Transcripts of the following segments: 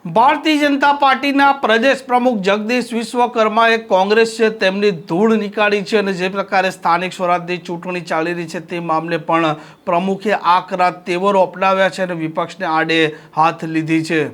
ભારતીય જનતા પાર્ટીના પ્રદેશ પ્રમુખ જગદીશ વિશ્વકર્માએ કોંગ્રેસ છે તેમની ધૂળ નીકાળી છે અને જે પ્રકારે સ્થાનિક સ્વરાજની ચૂંટણી ચાલી રહી છે તે મામલે પણ પ્રમુખે આકરા તેવરો અપનાવ્યા છે અને વિપક્ષને આડે હાથ લીધી છે।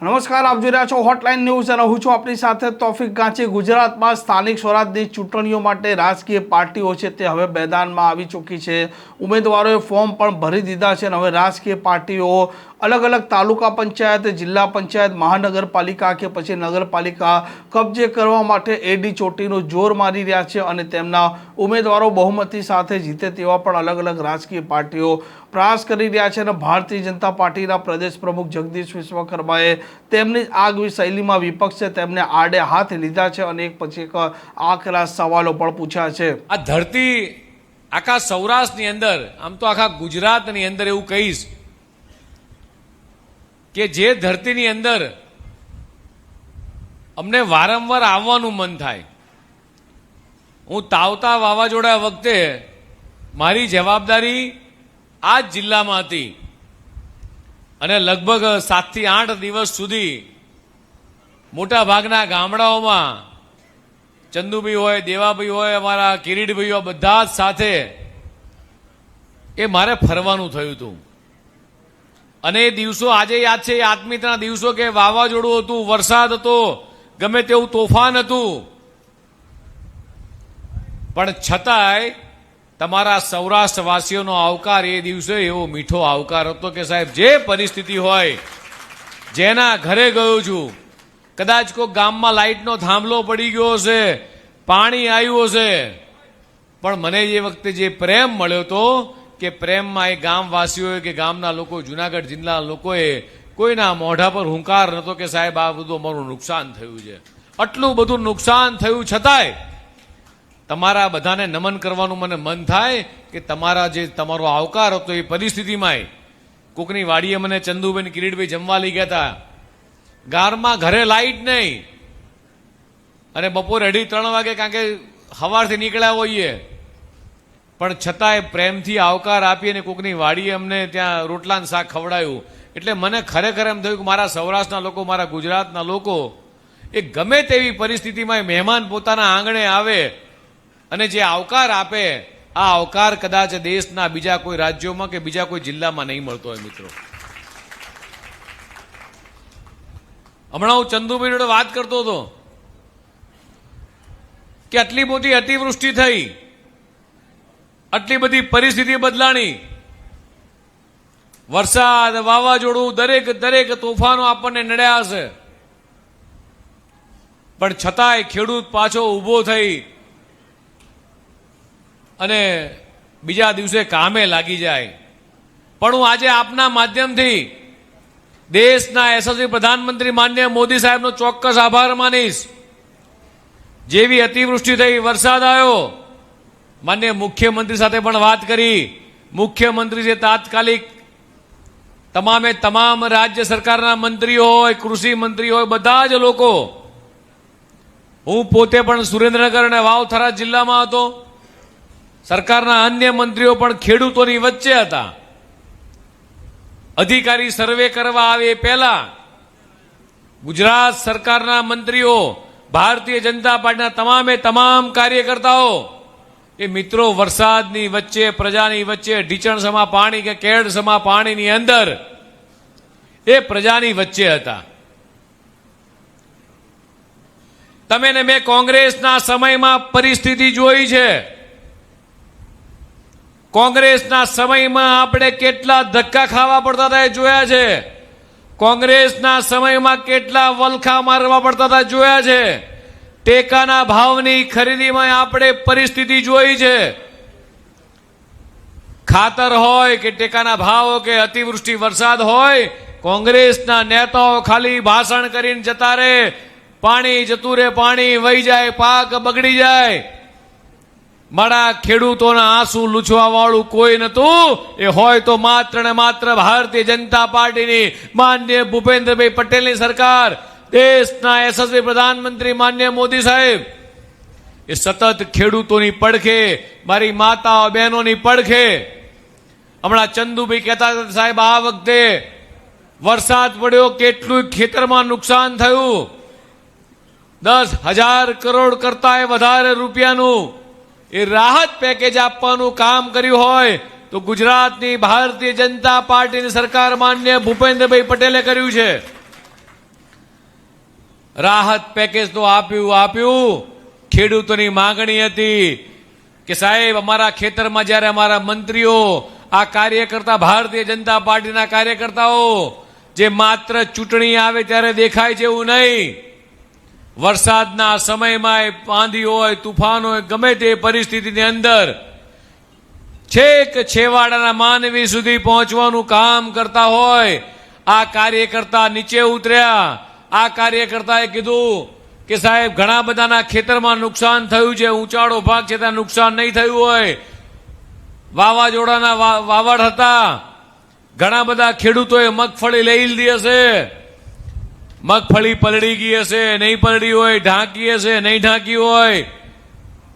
નમસ્કાર, આપ જોઈ રહ્યા છો હોટલાઇન ન્યૂઝ અને હું છું આપની સાથે તોફિક ગાંચી। ગુજરાતમાં સ્થાનિક સ્વરાજની ચૂંટણીઓ માટે રાજકીય પાર્ટીઓ છે તે હવે મેદાનમાં આવી ચૂકી છે। ઉમેદવારોએ ફોર્મ પણ ભરી દીધા છે અને હવે રાજકીય પાર્ટીઓ અલગ અલગ તાલુકા પંચાયત, જિલ્લા પંચાયત, મહાનગરપાલિકા કે પછી નગરપાલિકા કબજે કરવા માટે એડી ચોટીનું જોર મારી રહ્યા છે અને તેમના ઉમેદવારો બહુમતી સાથે જીતે તેવા પણ અલગ અલગ રાજકીય પાર્ટીઓ પ્રયાસ કરી રહ્યા છે। અને ભારતીય જનતા પાર્ટીના પ્રદેશ પ્રમુખ જગદીશ વિશ્વકર્માએ તેમની આગવી શૈલીમાં વિપક્ષ છે તેમને આડે હાથ લીધા છે અને એક પછી એક આકરા સવાલો પણ પૂછ્યા છે। આ ધરતી આખા સૌરાષ્ટ્રની અંદર, આમ તો આખા ગુજરાતની અંદર એવું કહીશ કે જે ધરતીની અંદર અમને વારંવાર આવવાનું મન થાય। હું તાવતા વાવાઝોડા વખતે મારી જવાબદારી આ જ જિલ્લામાં હતી અને લગભગ 7 થી 8 દિવસ સુધી મોટા ભાગના ગામડાઓમાં ચંદુભાઈ હોય, દેવાભાઈ હોય, અમારા કિરીટભાઈ હોય, બધા જ સાથે એ મારે ફરવાનું થયું હતું અને એ દિવસો આજે યાદ છે। એ આત્મીયતાના દિવસો કે વાવાઝોડું હતું, વરસાદ હતો, ગમે તેવું તોફાન હતું, પણ છતાંય તમારા સૌરાષ્ટ્રવાસીઓનો આવકાર એ દિવસે એવો મીઠો આવકાર હતો કે સાહેબ જે પરિસ્થિતિ હોય, જેના ઘરે ગયો છું, કદાચ કોઈ ગામમાં લાઇટનો થાંભલો પડી ગયો હશે, પાણી આવ્યું હશે, પણ મને એ વખતે જે પ્રેમ મળ્યો હતો કે પ્રેમમાં એ ગામવાસીઓએ કે ગામના લોકો, જુનાગઢ જિલ્લાના લોકોએ કોઈના મોઢા પર હુંકાર નહોતો કે સાહેબ આ બધું અમારું નુકસાન થયું છે। આટલું બધું નુકસાન થયું છતાંય તમારા બધાને નમન કરવાનું મને મન થાય કે તમારો આવકાર હતો એ પરિસ્થિતિમાં કોકની વાડીએ મને ચંદુભાઈ, કિરીટભાઈ જમવા લઈ ગયા હતા, ગારમાં ઘરે લાઈટ નહીં અને બપોરે 2:30 વાગે કારણ કે સવારથી નીકળ્યા હોઈએ, પણ છતાંય પ્રેમથી આવકાર આપી અને કોકની વાડીએ અમને ત્યાં રોટલા શાક ખવડાયું। એટલે મને ખરેખર એમ થયું કે મારા સૌરાષ્ટ્રના લોકો, મારા ગુજરાતના લોકો એ ગમે તેવી પરિસ્થિતિમાં મહેમાન પોતાના આંગણે આવે અને જે આવકાર આપે, આ આવકાર કદાચ દેશના બીજા કોઈ રાજ્યોમાં કે બીજા કોઈ જિલ્લામાં નહીં મળતો હોય। મિત્રો, હમણાં હું ચંદુભાઈ જોડે વાત કરતો હતો કે આટલી મોટી અતિવૃષ્ટિ થઈ, આટલી બધી પરિસ્થિતિ બદલાણી, વરસાદ, વાવાઝોડું, દરેક તોફાનો આપણને નડ્યા હશે, પણ છતાંય ખેડૂત પાછો ઊભો થઈ અને બીજા દિવસે કામે લાગી જાય। પણ હું આજે આપના માધ્યમથી દેશના યશસ્વી પ્રધાનમંત્રી માનનીય મોદી સાહેબનો ચોક્કસ આભાર માનીશ। જેવી અતિવૃષ્ટિ થઈ, વરસાદ આવ્યો, માનનીય મુખ્યમંત્રી સાથે પણ વાત કરી, મુખ્યમંત્રી જે તાત્કાલિક તમામ રાજ્ય સરકારના મંત્રીઓ હોય, કૃષિ મંત્રી હોય, બધા જ લોકો, હું પોતે પણ સુરેન્દ્રનગર અને વાવથરા જિલ્લામાં હતો, સરકારના અન્ય મંત્રીઓ પણ ખેડૂતોની વચ્ચે હતા। અધિકારી સર્વે કરવા આવે એ પહેલા ગુજરાત સરકારના મંત્રીઓ, ભારતીય જનતા પાર્ટીના તમામ કાર્યકર્તાઓ એ મિત્રો વરસાદની વચ્ચે, પ્રજાની વચ્ચે, ઢીચણસમા પાણી કે કેળસમા પાણીની અંદર એ પ્રજાની વચ્ચે હતા। તમે ને મેં કોંગ્રેસના સમયમાં પરિસ્થિતિ જોઈ છે। કોંગ્રેસના સમયમાં આપણે કેટલા ધક્કા ખાવા પડતા હતા એ જોયા છે। કોંગ્રેસના સમયમાં કેટલા વલખા મારવા પડતા હતા જોયા છે। ટેકાના ભાવની ખરીદીમાં આપણે પરિસ્થિતિ જોઈ છે। ખાતર હોય કે ટેકાના ભાવ કે અતિવૃષ્ટિ વરસાદ હોય, કોંગ્રેસના નેતાઓ ખાલી ભાષણ કરીને જતા રહે, પાણી જતું રહે, પાણી વહી જાય, પાક બગડી જાય। મારા ખેડૂતોના આંસુ લૂછવા વાળું કોઈ નતું। એ હોય તો માત્ર ને માત્ર ભારતીય જનતા પાર્ટીની માનનીય ભૂપેન્દ્રભાઈ પટેલની સરકાર, દેશના યશસ્વી પ્રધાનમંત્રી માનનીય મોદી સાહેબ, એ સતત ખેડૂતોની પડખે, મારી માતાઓ બહેનોની પડખે. હમણાં ચંદુભાઈ કહેતા હતા, સાહેબ આ વખતે વરસાદ પડ્યો, કેટલું ખેતરમાં નુકસાન થયું, 10,000 કરોડ કરતા વધારે રૂપિયાનું એ રાહત પેકેજ આપવાનું કામ કર્યું હોય તો ગુજરાતની ભારતીય જનતા પાર્ટીની સરકાર માન્ય ભૂપેન્દ્રભાઈ પટેલે કર્યું છે. રાહત પેકેજ તો આપ્યું. ખેડૂતોની માંગણી હતી કે સાહેબ અમારા ખેતરમાં જ્યારે અમારા મંત્રીઓ, આ કાર્યકર્તા, ભારતીય જનતા પાર્ટીના કાર્યકર્તાઓ જે માત્ર ચૂંટણી આવે ત્યારે દેખાય છે એવું નહીં, વરસાદના સમયમાં આંધી હોય, તુફાન હોય, ગમે તે પરિસ્થિતિની અંદર છેક છેવાડાના માનવી સુધી પહોંચવાનું કામ કરતા હોય. આ કાર્યકર્તા નીચે ઉતર્યા. આ કાર્યકર્તાએ કીધું કે સાહેબ ઘણા બધાના ખેતરમાં નુકસાન થયું છે, ઊંચાળો ભાગ છે ત્યાં નુકસાન નહીં થયું હોય, વાવાઝોડાના વાવડ હતા, ઘણા બધા ખેડૂતોએ મગફળી લઈ લીધી હશે, મગફળી પલળી ગઈ હશે, નહીં પલળી હોય, ઢાંકી હશે, નહીં ઢાંકી હોય,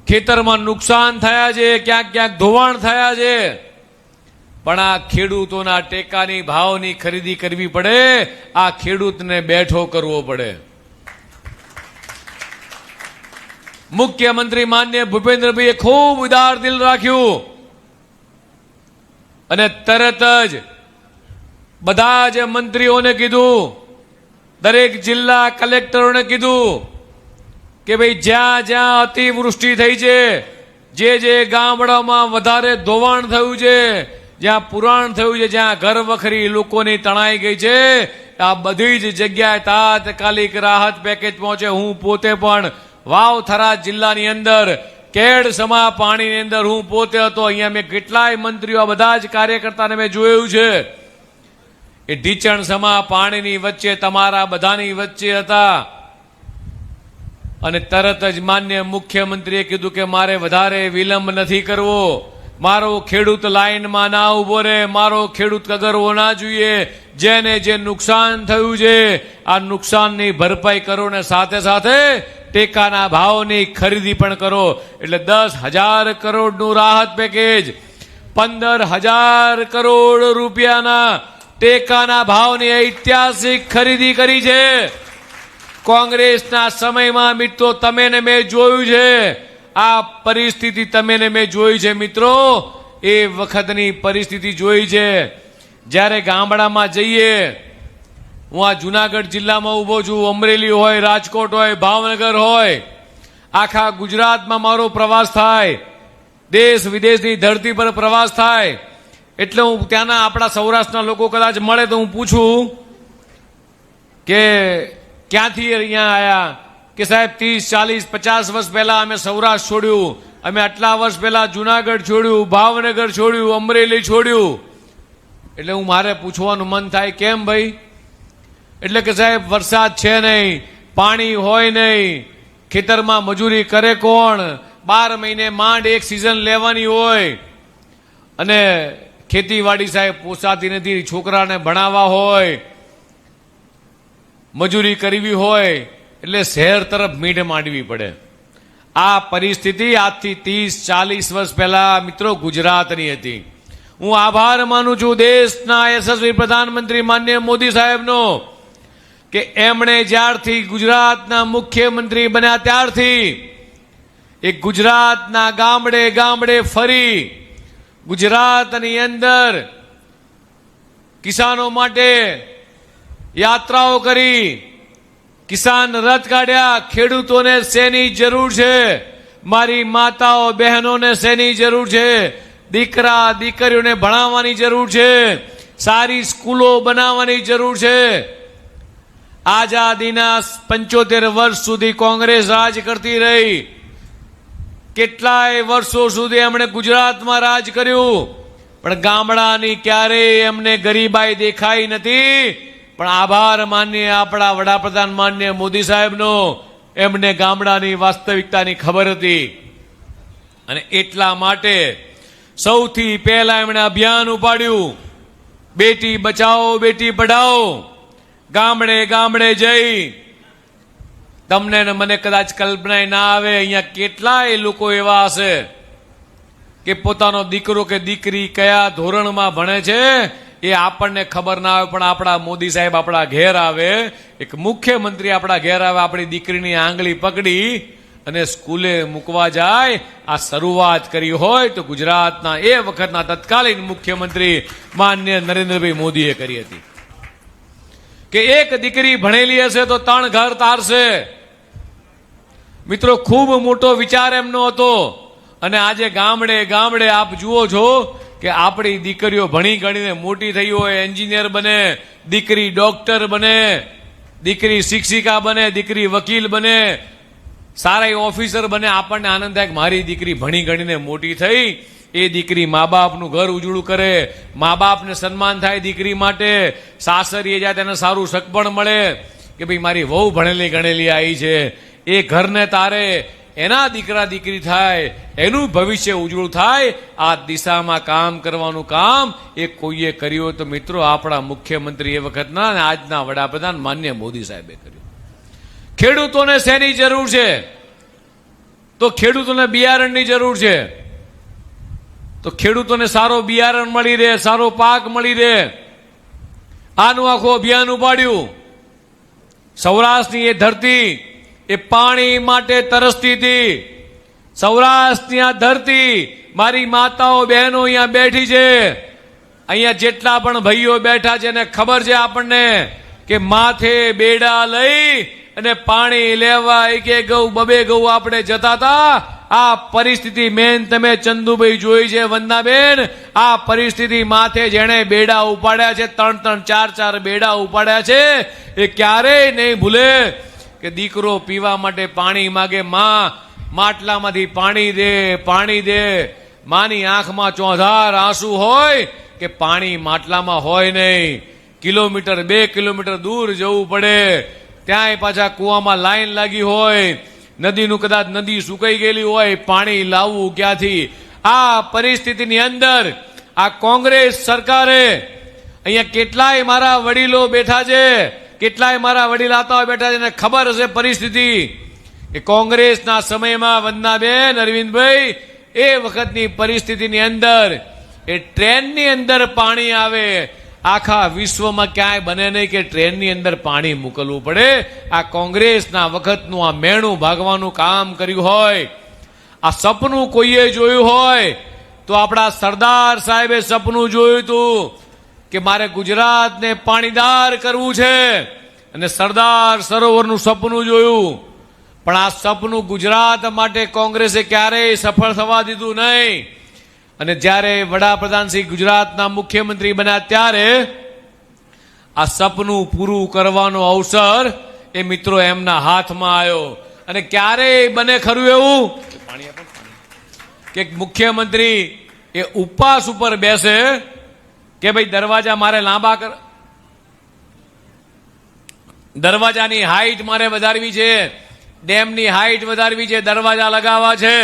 ખેતરમાં નુકસાન થયા છે, ક્યાંક ક્યાંક ધોવાણ થયા છે, પણ આ ખેડૂતોના ટેકાની ભાવની ખરીદી કરવી પડે, આ ખેડૂતને બેઠો કરવો પડે. મુખ્યમંત્રી માન્ય ભૂપેન્દ્રભાઈએ ખૂબ ઉદાર દિલ રાખ્યું અને તરત જ બધા જ મંત્રીઓને કીધું, દરેક જિલ્લા કલેક્ટરોને કીધું કે ભાઈ જ્યાં જ્યાં અતિવૃષ્ટિ થઈ છે, જે ગામડામાં વધારે ધોવાણ થયું છે, જ્યાં પુરાણ થયું છે, જ્યાં ઘર વખરી લોકોની તણાઈ ગઈ છે, આ બધી જ જગ્યાએ તાત્કાલિક રાહત પેકેજ પહોંચે. હું પોતે પણ વાવથરા જિલ્લાની અંદર કેડસમા પાણીની અંદર હું પોતે હતો. અહીંયા મેં કેટલાય મંત્રીઓ, બધા જ કાર્યકર્તાને મેં જોયું છે. એ ઢીચણ સમા પાણીની વચ્ચે તમારા બધાની વચ્ચે હતા અને તરત જ માન્ય મુખ્યમંત્રીએ કીધું કે મારે વધારે વિલંબ નથી કરવો, મારો ખેડૂત લાઈનમાં ના ઉભો રહે, મારો ખેડૂત કગરવો ના જોઈએ, જેને જે નુકસાન થયું છે આ નુકસાનની ભરપાઈ કરો ને સાથે સાથે ટેકાના ભાવની ખરીદી પણ કરો. એટલે 10,000 કરોડનું રાહત પેકેજ, 15,000 કરોડ રૂપિયાના ટેકાના ભાવની ઐતિહાસિક ખરીદી કરી છે. કોંગ્રેસના સમયમાં મિત્રો તમે ને મેં જોયું છે, આ પરિસ્થિતિ તમે ને મેં જોઈ છે મિત્રો, એ વખતની પરિસ્થિતિ જોઈ છે. જ્યારે ગામડામાં જઈએ, હું આ જુનાગઢ જિલ્લામાં ઊભો છું, અમરેલી હોય, રાજકોટ હોય, ભાવનગર હોય, આખા ગુજરાતમાં મારો પ્રવાસ થાય, દેશ વિદેશની ધરતી પર પ્રવાસ થાય, એટલે હું ત્યાંના આપણા સૌરાષ્ટ્રના લોકો કદાચ મળે તો હું પૂછું કે ક્યાંથી અહીંયા આવ્યા, કે સાહેબ 30, 40, 50 વર્ષ પહેલા અમે સૌરાષ્ટ્ર છોડ્યું, અમે આટલા વર્ષ પહેલા જુનાગઢ છોડ્યું, ભાવનગર છોડ્યું, અમરેલી છોડ્યું. એટલે હું મારે પૂછવાનું મન થાય, કેમ ભાઈ? એટલે કે સાહેબ વરસાદ છે નહીં, પાણી હોય નહીં, ખેતરમાં મજૂરી કરે કોણ, 12 મહિને માંડ એક સિઝન લેવાની હોય અને ખેતીવાડી સાહેબ પોસાતી નથી, છોકરાને ભણાવવા હોય, મજૂરી કરવી હોય, એટલે શહેર તરફ મીઢ માંડવી પડે. આ પરિસ્થિતિ આજથી 30-40 વર્ષ પહેલા મિત્રો ગુજરાતની હતી. હું આભાર માનું છું દેશના યશસ્વી પ્રધાનમંત્રી માનનીય મોદી સાહેબનો કે એમણે જ્યારથી ગુજરાતના મુખ્યમંત્રી બન્યા ત્યારથી એ ગુજરાતના ગામડે ગામડે ફરી, ગુજરાતની અંદર કિસાનો માટે યાત્રાઓ કરી, કિસાન રથ કાઢ્યા. ખેડૂતોને શેની જરૂર છે, મારી માતાઓ બહેનોને શેની જરૂર છે, દીકરા દીકરીઓને ભણાવવાની જરૂર છે, સારી સ્કૂલો બનાવવાની જરૂર છે. આઝાદીના 75 વર્ષ સુધી કોંગ્રેસ રાજ કરતી રહી, કેટલાય વર્ષો સુધી એમણે ગુજરાતમાં રાજ કર્યું, પણ ગામડાની ક્યારેય એમને ગરીબાઈ દેખાઈ નથી. પણ આભાર માનીએ આપણા વડાપ્રધાન માનનીય મોદી સાહેબનો, એમને ગામડાની વાસ્તવિકતાની ખબર હતી અને એટલા માટે સૌથી પહેલા એમણે અભિયાન ઉપાડ્યું, બેટી બચાવો બેટી પઢાઓ. ગામડે ગામડે જઈ તમને ને મને કદાચ કલ્પના ના આવે, અહીંયા કેટલાય લોકો એવા હશે કે પોતાનો દીકરો કે દીકરી કયા ધોરણમાં ભણે છે એ આપણને ખબર ના આવે, પણ આપણા મોદી સાહેબ આપણા ઘેર આવે, એક મુખ્યમંત્રી આપણા ઘેર આવે, આપણી દીકરીની આંગળી પકડી અને સ્કૂલે મૂકવા જાય. આ શરૂઆત કરી હોય તો ગુજરાતના એ વખતના તત્કાલીન મુખ્યમંત્રી માન્ય નરેન્દ્રભાઈ મોદીએ કરી હતી કે એક દીકરી ભણેલી હશે તો 3 ઘર તારશે. મિત્રો, ખૂબ મોટો વિચાર એમનો હતો. અને આજે ગામડે ગામડે આપ જુઓ છો કે આપણી દીકરીઓ ભણી ગણીને મોટી થઈ હોય, એન્જિનિયર બને, દીકરી ડોક્ટર બને, દીકરી શિક્ષિકા બને, દીકરી વકીલ બને, સારા ઓફિસર બને. આપણને આનંદ થાય કે મારી દીકરી ભણી ગણીને મોટી થઈ, એ દીકરી મા બાપનું ઘર ઉજળું કરે, મા બાપને સન્માન થાય દીકરી માટે, સાસરીએ જાય તેને સારું સગપણ મળે કે ભાઈ મારી વહુ ભણેલી ગણેલી આવી છે, એ ઘરને તારે, એના દીકરા દીકરી થાય, એનું ભવિષ્ય ઉજળું થાય. આ દિશામાં કામ કરવાનું કામ એ કોઈએ કર્યું હોય તો મિત્રો આપણા મુખ્યમંત્રી એ વખતના અને આજના વડાપ્રધાન માન્ય મોદી સાહેબે કર્યું. ખેડૂતોને શેની જરૂર છે? તો ખેડૂતોને બિયારણની જરૂર છે. તો ખેડૂતોને સારો બિયારણ મળી રહે, સારો પાક મળી રહે, આનું આખું અભિયાન ઉપાડ્યું. સૌરાષ્ટ્રની એ ધરતી એ પાણી માટે તરસતી હતી. સૌરાષ્ટ્રની આ ધરતી, મારી માતાઓ બહેનો અહીંયા બેઠી છે, અહીંયા જેટલા પણ ભાઈઓ બેઠા છે એને ખબર છે આપણને કે માથે બેડા લઈ અને પાણી લેવા એક ગૌ બબે ગૌ આપણે જતા હતા. આ પરિસ્થિતિ મેન તમે ચંદુભાઈ જોઈ છે, વંદનાબેન, આ પરિસ્થિતિ માથે જેણે બેડા ઉપાડ્યા છે, 3-3, 4-4 બેડા ઉપાડ્યા છે, એ ક્યારેય નહીં ભૂલે કે દીકરો પીવા માટે પાણી માગે, માં માટલામાંથી પાણી દે, પાણી દે. માની આંખમાં ચોધાર આંસુ હોય કે પાણી માટલામાં હોય નહીં, કિલોમીટર 2 કિલોમીટર દૂર જવું પડે, ત્યાંય પાછા કૂવામાં લાઈન લાગી હોય, નદીનું કદાચ નદી સુકાઈ ગયેલી હોય, પાણી લાવવું ક્યાંથી? આ પરિસ્થિતિની અંદર આ કોંગ્રેસ સરકારે, અહીંયા કેટલાય મારા વડીલો બેઠા છે, કેટલાય મારા વડીલાતાઓ બેઠા છે, એને ખબર હશે પરિસ્થિતિ કે કોંગ્રેસના સમયમાં વંદનાબેન, અરવિંદભાઈ, એ વખતની પરિસ્થિતિની અંદર એ ટ્રેનની અંદર પાણી આવે. આખા વિશ્વમાં ક્યાંય બને નહીં કે ટ્રેનની અંદર પાણી મોકલવું પડે. આ કોંગ્રેસના વખતનું આ મેણું ભાગવાનું કામ કર્યું હોય. આ સપનું કોઈએ જોયું હોય તો આપણા સરદાર સાહેબે સપનું જોયું હતું કે મારે ગુજરાતને પાણીદાર કરવું છે, અને સરદાર સરોવરનું સપનું જોયું. પણ આ સપનું ગુજરાત માટે કોંગ્રેસે ક્યારેય સફળ થવા દીધું નહીં. અને જ્યારે વડાપ્રધાન શ્રી ગુજરાતના મુખ્યમંત્રી બન્યા ત્યારે આ સપનું પૂરું કરવાનો અવસર એ મિત્રો એમના હાથમાં આવ્યો. અને ક્યારેય બને ખરું એવું કે મુખ્યમંત્રી એ ઉપવાસ ઉપર બેસે કે ભાઈ દરવાજા મારે લાંબા કર, દરવાજાની હાઈટ મારે વધારવી છે, ડેમની હાઈટ વધારવી છે, દરવાજા લગાવવા છે.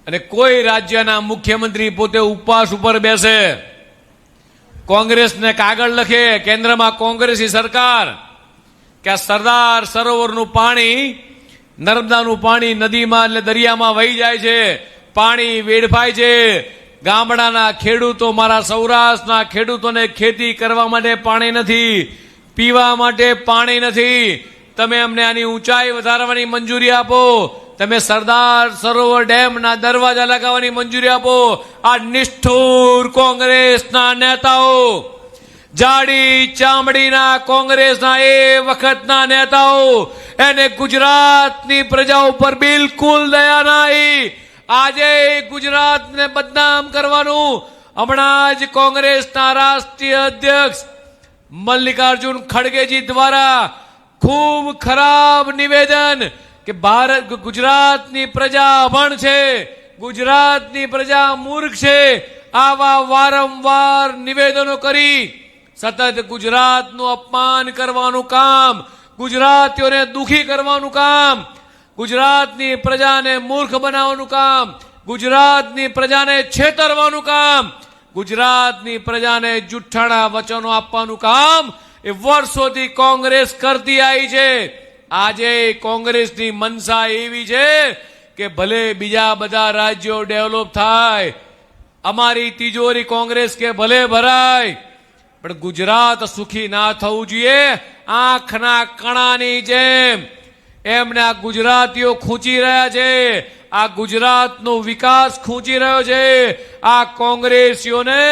અને કોઈ રાજ્યના મુખ્યમંત્રી પોતે ઉપવાસ ઉપર બેસે, કોંગ્રેસને કાગળ લખે, કેન્દ્રમાં કોંગ્રેસી સરકાર, કે આ સરદાર સરોવરનું પાણી, નર્મદાનું પાણી નદીમાં એટલે દરિયામાં વહી જાય છે, પાણી વેડફાય છે. ગામડાના ખેડૂતો, મારા સૌરાષ્ટ્રના ખેડૂતોને ખેતી કરવા માટે પાણી નથી, પીવા માટે પાણી નથી. તમે અમને આની ઊંચાઈ વધારવાની મંજૂરી આપો, તમે સરદાર સરોવર ડેમના દરવાજા લગાવવાની મંજૂરી આપો. આ નિષ્ઠુર કોંગ્રેસના નેતાઓ, જાડી ચામડીના કોંગ્રેસના એ વખતના નેતાઓ, એને ગુજરાતની પ્રજા ઉપર બિલકુલ દયા નહીં. આજે ગુજરાતને બદનામ કરવાનું હમણાં જ કોંગ્રેસના રાષ્ટ્રીય અધ્યક્ષ મલ્લિકાર્જુન ખડગેજી દ્વારા ખૂબ ખરાબ નિવેદન કે ભારત, ગુજરાતની પ્રજા અભણ છે, ગુજરાતની પ્રજા મૂર્ખ છે, આવા વારંવાર નિવેદનો કરી સતત ગુજરાતનું અપમાન કરવાનું કામ, ગુજરાતીઓને દુખી કરવાનું કામ, ગુજરાતની પ્રજાને મૂર્ખ બનાવવાનું કામ, ગુજરાતની પ્રજાને છેતરવાનું કામ, ગુજરાતની પ્રજાને જુઠ્ઠાણા વચનો આપવાનું કામ એ વર્ષોથી કોંગ્રેસ કરતી આવી છે. આજે કોંગ્રેસની મનસા એવી છે કે ભલે બીજા બધા રાજ્યો ડેવલપ થાય, અમારી તિજોરી કોંગ્રેસ કે ભલે ભરાય, પણ ગુજરાત સુખી ના થવું જોઈએ. આંખના કણાની જેમ એમને આ ગુજરાતીઓ ખૂંચી રહ્યા છે, આ ગુજરાતનો વિકાસ ખૂંચી રહ્યો છે. આ કોંગ્રેસીઓને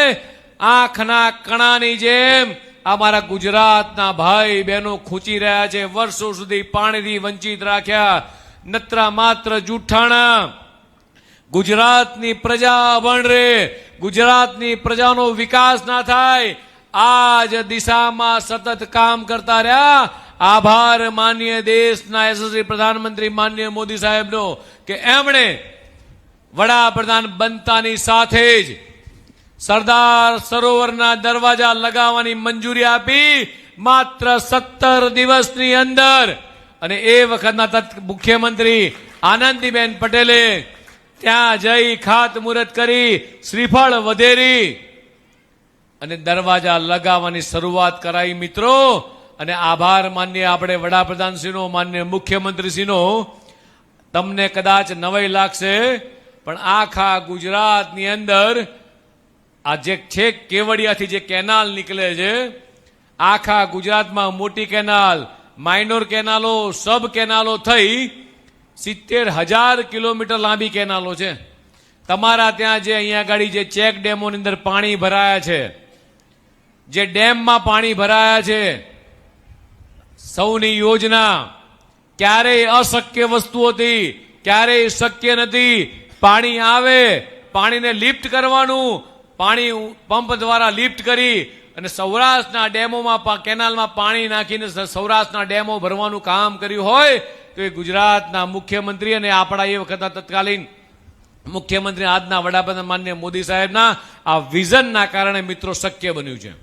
આંખના કણાની જેમ અમારા ગુજરાતના ભાઈ બહેનો ખૂંચી રહ્યા છે. વર્ષો સુધી પાણીથી વંચિત રાખ્યા, નત્રા માત્ર જૂઠાણા. ગુજરાતની પ્રજા અભણ રહે, ગુજરાતની પ્રજાનો વિકાસ ના થાય, આ જ દિશામાં સતત કામ કરતા રહ્યા. આભાર માનીએ દેશના યશસ્વી પ્રધાનમંત્રી માનનીય મોદી સાહેબનો કે એમણે વડાપ્રધાન બનતાની સાથે જ સરદાર સરોવરના દરવાજા લગાવવાની મંજૂરી આપી માત્ર 17 દિવસની અંદર. અને એ વખતના મુખ્યમંત્રી આનંદીબેન પટેલે ત્યાં જઈ ખાતમુહૂર્ત કરી, શ્રીફળ વધેરી અને દરવાજા લગાવવાની શરૂઆત કરાઈ. મિત્રો, અને આભાર માનીએ આપણે વડાપ્રધાનશ્રીનો, માનનીય મુખ્યમંત્રીશ્રીનો. તમને કદાચ નવાઈ લાગશે, પણ આખા ગુજરાતની અંદર આ જે છેક કેવડિયાથી જે કેનાલ નીકળે છે, આખા ગુજરાતમાં મોટી કેનાલ, માઇનોર કેનાલો, સબ કેનાલો થઈ 70,000 કિલોમીટર લાંબી કેનાલો છે. તમારા ત્યાં જે અહીંયા આગળ જે ચેક ડેમોની અંદર પાણી ભરાયા છે, જે ડેમમાં પાણી ભરાયા છે, સૌની યોજના ક્યારેય અશક્ય વસ્તુ હતી, ક્યારેય શક્ય નથી. પાણી આવે, પાણીને લિફ્ટ કરવાનું, પાણી પંપ દ્વારા લિફ્ટ કરી અને સૌરાષ્ટ્રના ડેમોમાં કેનાલમાં પાણી નાખીને સૌરાષ્ટ્રના ડેમો ભરવાનું કામ કર્યું હોય તો એ ગુજરાતના મુખ્યમંત્રી અને આપણા એ વખતના તત્કાલીન મુખ્યમંત્રી આજના વડાપ્રધાન માનનીય મોદી સાહેબના આ વિઝનના કારણે મિત્રો શક્ય બન્યું છે.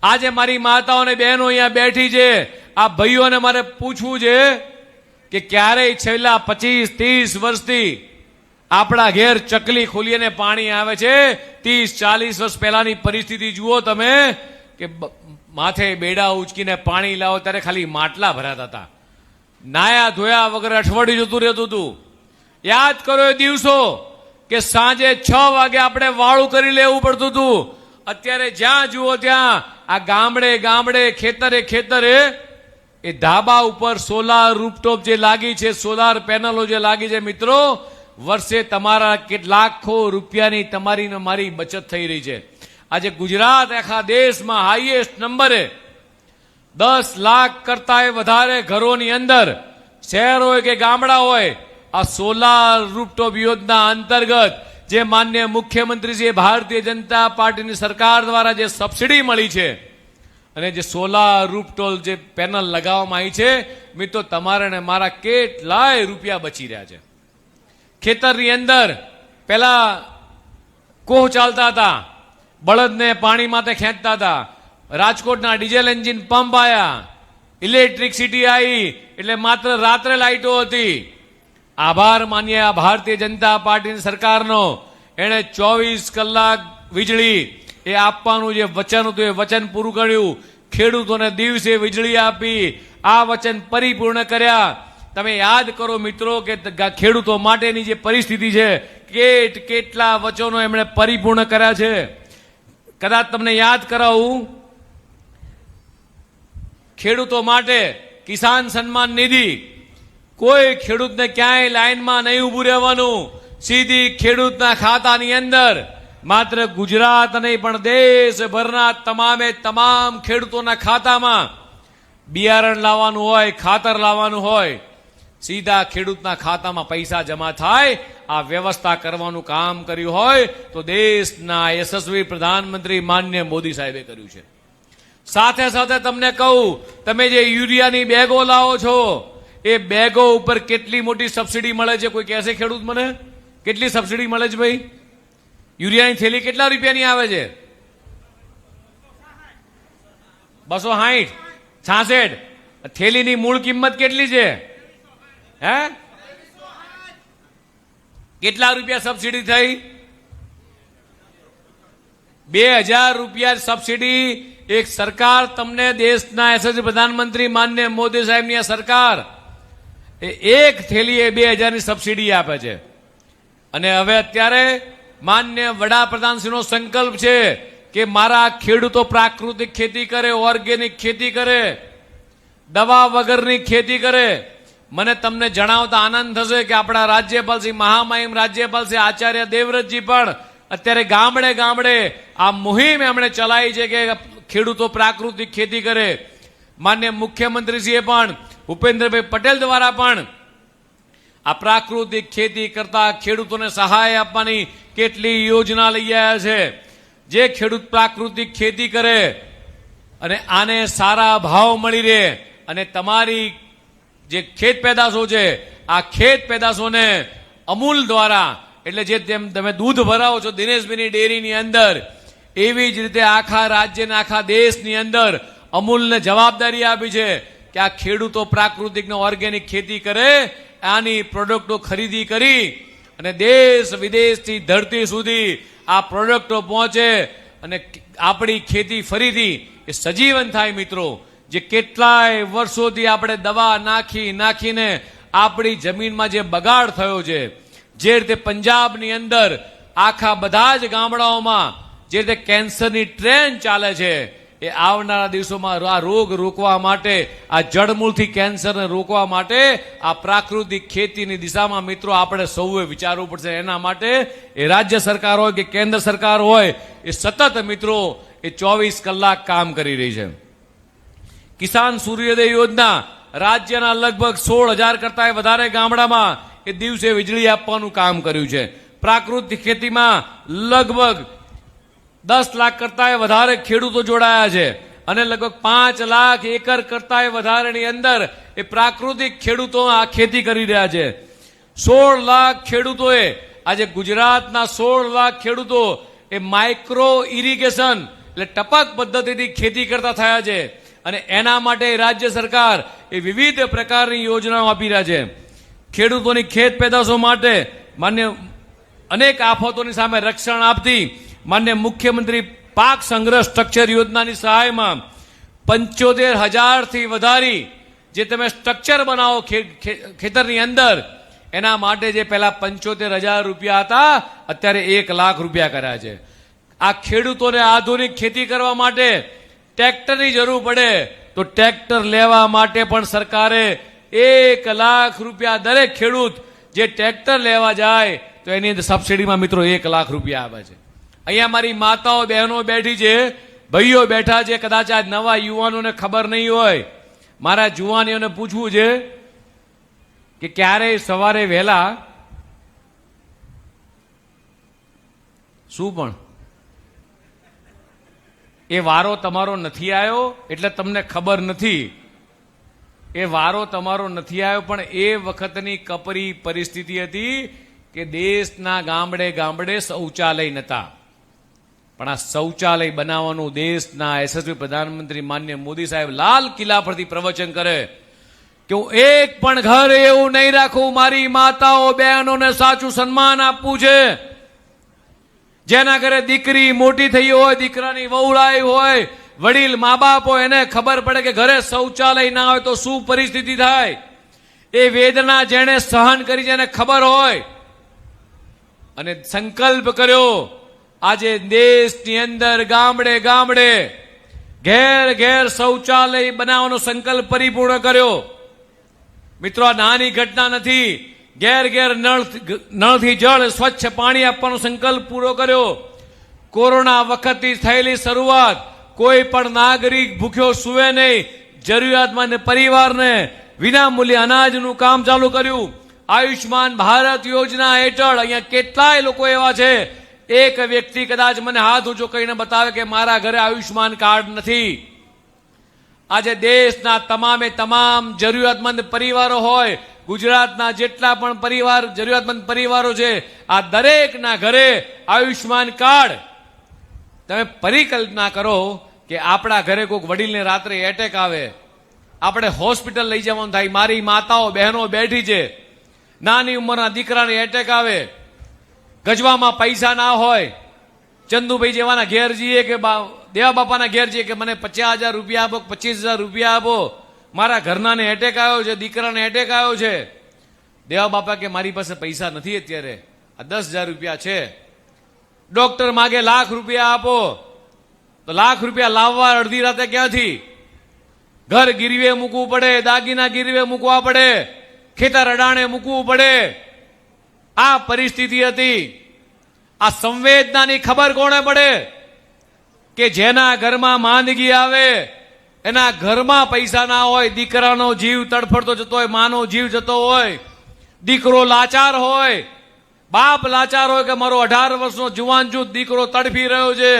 આજે મારી માતાઓ અને બહેનો અહીંયા બેઠી છે, આ ભાઈઓને મારે પૂછવું છે કે ક્યારેય છેલ્લા 25-30 વર્ષથી આપણા ઘેર ચકલી ખોલીને પાણી આવે છે? 30-40 વર્ષ પહેલાની પરિસ્થિતિ જુઓ તમે કે માથે બેડા ઉચકીને પાણી લાવો ત્યારે ખાલી માટલા ભરાતા હતા, નાયા ધોયા વગર અઠવાડિયું જતું રહેતું હતું. યાદ કરો એ દિવસો કે સાંજે 6 વાગે આપણે વાળું કરી લેવું પડતું હતું. અત્યારે જ્યાં જુઓ ત્યાં આ ગામડે ગામડે, ખેતરે ખેતરે એ ધાબા ઉપર સોલાર રૂફટોપ જે લાગી છે, સોલાર પેનલો જે લાગી છે, મિત્રો વર્ષે તમારા લાખો રૂપિયાની તમારી ને મારી બચત થઈ રહી છે. આજે ગુજરાત આખા દેશમાં હાઈએસ્ટ નંબરે 10 લાખ કરતા વધારે ઘરોની અંદર, શહેર હોય કે ગામડા હોય, આ સોલાર રૂફટોપ યોજના અંતર્ગત જે માનનીય મુખ્યમંત્રી શ્રી ભારતીય જનતા પાર્ટીની સરકાર દ્વારા જે સબસિડી મળી છે અને જે સોલાર રૂફટોપ જે પેનલ લગાવવામાં આવી છે, મિત્રો તમારા ને મારા કેટલાય રૂપિયા બચી રહ્યા છે. ખેતરની અંદર પેલા કોહ ચાલતા હતા, બળદને પાણી માટે ખેંચતા હતા. રાજકોટના ડીઝલ એન્જિન પંપ આવ્યા, ઇલેક્ટ્રિસિટી આવી, એટલે માત્ર રાત્રે લાઇટો હતી. આભાર માનીએ આ ભારતીય જનતા પાર્ટીની સરકારનો. એણે 24 કલાક વીજળી એ આપવાનું જે વચન હતું એ વચન પૂરું કર્યું. ખેડૂતોને દિવસે વીજળી આપી, આ વચન પરિપૂર્ણ કર્યા. તમે યાદ કરો મિત્રો કે ખેડૂતો માટેની જે પરિસ્થિતિ છે, કેટલા વચનો એમણે પરિપૂર્ણ કર્યા છે. કદાચ તમને યાદ કરાવું, ખેડૂતો માટે કિસાન સન્માન નિધિ, કોઈ ખેડૂતને ક્યાંય લાઈનમાં નહીં ઉભું રહેવાનું, સીધી ખેડૂતના ખાતાની અંદર. માત્ર ગુજરાત નહીં પણ દેશભરના તમામે તમામ ખેડૂતોના ખાતામાં બિયારણ લાવવાનું હોય, ખાતર લાવવાનું હોય, સીધા ખેડૂતના ખાતામાં પૈસા જમા થાય, આ વ્યવસ્થા કરવાનું કામ કર્યું હોય તો દેશના યશસ્વી પ્રધાનમંત્રી માનનીય મોદી સાહેબે કર્યું છે. સાથે સાથે તમને કહું, તમે જે યુરિયાની બેગો લાવો છો, એ બેગો ઉપર કેટલી મોટી સબસિડી મળે છે? કોઈ કહેશે ખેડૂત મને કેટલી સબસિડી મળે છે ભાઈ? યુરિયાની થેલી કેટલા રૂપિયાની આવે છે? 260, 66. થેલીની મૂળ કિંમત કેટલી છે? હે, કેટલા રૂપિયા સબસિડી થઈ? 2000 રૂપિયા સબસિડી એક સરકાર તમને દેશના યશસ્વી પ્રધાનમંત્રી માન્ય મોદી સાહેબની આ સરકાર એક થેલીએ 2000ની સબસિડી આપે છે. અને હવે અત્યારે માન્ય વડાપ્રધાનશ્રીનો સંકલ્પ છે કે મારા ખેડૂતો પ્રાકૃતિક ખેતી કરે, ઓર્ગેનિક ખેતી કરે, દવા વગરની ખેતી કરે. મને તમને જણાવતા આનંદ થશે કે આપણા રાજ્યપાલ શ્રી મહામહિમ રાજ્યપાલ શ્રી આચાર્ય દેવવ્રતજી પણ અત્યારે ગામડે ગામડે આ મુહિમ એમણે ચલાવી છે કે ખેડૂતો પ્રાકૃતિક ખેતી કરે. માન્ય મુખ્યમંત્રીશ્રીએ પણ ભૂપેન્દ્રભાઈ પટેલ દ્વારા પણ આ પ્રાકૃતિક ખેતી કરતા ખેડૂતોને સહાય આપવાની કેટલી યોજના લઈ આવ્યા છે. જે ખેડૂત પ્રાકૃતિક ખેતી કરે અને આને સારા ભાવ મળી રહે અને તમારી જે ખેત પેદાશો છે આ ખેત પેદાશોને અમૂલ દ્વારા, એટલે જે તમે દૂધ ભરાવો છો દિનેશભાઈની ડેરીની અંદર, એવી જ રીતે આખા રાજ્યના આખા દેશની અંદર અમૂલને જવાબદારી આપી છે કે આ ખેડૂતો પ્રાકૃતિકને ઓર્ગેનિક ખેતી કરે, આની પ્રોડક્ટો ખરીદી કરી અને દેશ વિદેશથી ધરતી સુધી આ પ્રોડક્ટો પહોંચે અને આપણી ખેતી ફરીથી એ સજીવન થાય. મિત્રો, જે કેટલાય વર્ષોથી આપણે દવા નાખીને આપણી જમીનમાં જે બગાડ થયો છે, જે રીતે પંજાબની અંદર આખા બધા જ ગામડાઓમાં જે રીતે કેન્સરની ટ્રેન ચાલે છે, એ આવનારા દિવસોમાં આ રોગ રોકવા માટે, આ જડમૂળથી કેન્સરને રોકવા માટે આ પ્રાકૃતિક ખેતીની દિશામાં મિત્રો આપણે સૌએ વિચારવું પડશે. એના માટે એ રાજ્ય સરકાર હોય કે કેન્દ્ર સરકાર હોય, એ સતત મિત્રો એ 24 કલાક કામ કરી રહી છે. કિસાન સૂર્યોદય યોજના રાજ્યના લગભગ 16,000 કરતા વધારે ગામડામાં એ દિવસે વીજળી આપવાનું કામ કર્યું છે. પ્રાકૃતિક ખેતીમાં લગભગ 10 લાખ કરતા વધારે ખેડૂતો જોડાયા છે અને લગભગ 5 લાખ એકર કરતા વધારેની અંદર એ પ્રાકૃતિક ખેડૂતો આ ખેતી કરી રહ્યા છે. 16 લાખ ખેડૂતોએ આજે ગુજરાતના 16 લાખ ખેડૂતો એ માઇક્રો ઇરિગેશન એટલે ટપક પદ્ધતિથી ખેતી કરતા થયા છે અને એના માટે રાજ્ય સરકાર એ વિવિધ પ્રકારની યોજનાઓ આપી રહ્યા છે. ખેડૂતોની ખેત પેદાશો માટે માન્ય અનેક આફતોની સામે રક્ષણ આપતી માન્ય મુખ્યમંત્રી પાક સંગ્રહ સ્ટ્રક્ચર યોજનાની સહાયમાં 75,000થી વધારી જે તમે સ્ટ્રક્ચર બનાવો ખેતરની અંદર, એના માટે જે પહેલા 75,000 રૂપિયા હતા અત્યારે 1 લાખ રૂપિયા કર્યા છે. આ ખેડૂતોને આધુનિક ખેતી કરવા માટે ટ્રેક્ટરની જરૂર પડે તો ટ્રેક્ટર લેવા માટે પણ સરકારે 1 લાખ રૂપિયા દરેક ખેડૂત જે ટ્રેક્ટર લેવા જાય તો એની અંદર સબસિડીમાં મિત્રો 1 લાખ રૂપિયા આવે છે. અહીંયા મારી માતાઓ બહેનો બેઠી છે, ભાઈઓ બેઠા છે, કદાચ આ નવા યુવાનોને ખબર નહીં હોય. મારા જુવાનીઓને પૂછવું છે કે ક્યારેય સવારે વહેલા શું પણ એ વારો તમારો નથી આવ્યો એટલે તમને ખબર નથી. એ વારો તમારો નથી આવ્યો પણ એ વખતની કપરી પરિસ્થિતિ હતી કે દેશના ગામડે ગામડે શૌચાલય નહોતા. પણ આ શૌચાલય બનાવવાનું દેશના યશસ્વી પ્રધાનમંત્રી માન્ય મોદી સાહેબ લાલ કિલ્લા પરથી પ્રવચન કરે કે હું એક પણ ઘર એવું નહીં રાખું, મારી માતાઓ બહેનોને સાચું સન્માન આપવું છે. જેના ઘરે દીકરી મોટી થઈ હોય, દીકરાની વહુળાઈ હોય, વડીલ મા બાપ હોય, એને ખબર પડે કે ઘરે શૌચાલય ના હોય તો શું પરિસ્થિતિ થાય. એ વેદના જેણે સહન કરી છે એને ખબર હોય અને સંકલ્પ કર્યો. આજે દેશની અંદર ગામડે ગામડે ઘેર ઘેર શૌચાલય બનાવવાનો સંકલ્પ પરિપૂર્ણ કર્યો. મિત્રો, આ નાની ઘટના નથી. ઘેર ઘેર નળથી જળ સ્વચ્છ પાણી આપવાનો સંકલ્પ પૂરો કર્યો. કોરોના વખતથી થયેલી શરૂઆત, કોઈ પણ નાગરિક ભૂખ્યો સુવે નહીં, જરૂરિયાતમંદ પરિવારને વિનામૂલ્યે અનાજનું કામ ચાલુ કર્યું. આયુષ્માન ભારત યોજના હેઠળ અહીંયા કેટલાય લોકો એવા છે, એક વ્યક્તિ કદાચ મને હાથ ઊંચો કરીને બતાવે કે મારા ઘરે આયુષ્માન કાર્ડ નથી. આજે દેશના તમામે તમામ જરૂરિયાતમંદ પરિવારો હોય, ગુજરાતના જેટલા પણ જરૂરિયાતમંદ પરિવારો છે, આ દરેકના ઘરે આયુષ્માન કાર્ડ. તમે પરિકલ્પના કરો કે આપણા ઘરે કોઈક વડીલને રાત્રે એટેક આવે, આપણે હોસ્પિટલ લઈ જવાનું થાય. મારી માતાઓ બહેનો બેઠી છે, નાની ઉંમરના દીકરાને એટેક આવે, ગજવામાં પૈસા ના હોય, ચંદુભાઈ જેવાના ઘેર જઈએ કે દેવા બાપાના ઘેર જઈએ કે મને 50,000 રૂપિયા આપો, 25,000 રૂપિયા આપો, મારા ઘરનાને એટેક આવ્યો છે, દીકરાને એટેક આવ્યો છે. દેવા બાપા કે મારી પાસે પૈસા નથી અત્યારે, આ 10,000 રૂપિયા છે. ડોક્ટર માગે લાખ રૂપિયા આપો, તો લાખ રૂપિયા લાવવા અડધી રાતે ક્યાંથી? ઘર ગીરવે મૂકવું પડે, દાગીના ગીરવે મૂકવા પડે, ખેતર અડાણે મૂકવું પડે. આ પરિસ્થિતિ હતી. આ સંવેદનાની ખબર કોને પડે? કે જેના ઘરમાં માંદગી આવે, એના ઘરમાં પૈસા ના હોય, દીકરાનો જીવ તડફડતો જતો હોય, માનો જીવ જતો હોય, દીકરો લાચાર હોય, બાપ લાચાર હોય કે મારો 18 વર્ષનો જુવાન જૂથ દીકરો તડફી રહ્યો છે,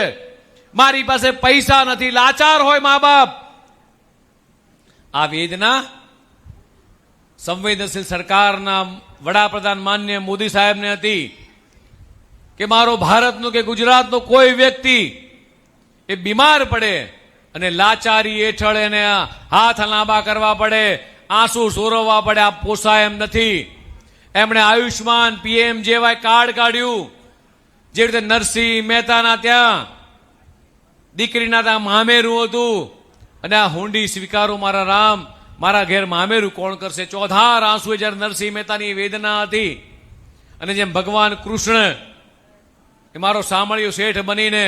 મારી પાસે પૈસા નથી, લાચાર હોય મા બાપ. આ વેદના સંવેદનશીલ સરકારના વડાપ્રધાન માન્ય મોદી સાહેબને હતી કે મારો ભારતનો કે ગુજરાતનો કોઈ વ્યક્તિ એ બીમાર પડે અને લાચારી હેઠળ એને હાથ લાંબા કરવા પડે, આંસુ સોરવવા પડે, આ પોસાય એમ નથી. એમણે આયુષ્માન પીએમ જેવાય કાર્ડ કાઢ્યું. જે રીતે નરસિંહ મહેતાના ત્યાં દીકરીના ત્યાં મામેરું હતું, અને આ હુંડી સ્વીકારો મારા રામ, મારા ઘેર મામેરું કોણ કરશે? ચોધાર આંસુએ જયારે નરસિંહ મહેતાની વેદના હતી. અને જેમ ભગવાન કૃષ્ણ એ મારો સામળિયો શેઠ બનીને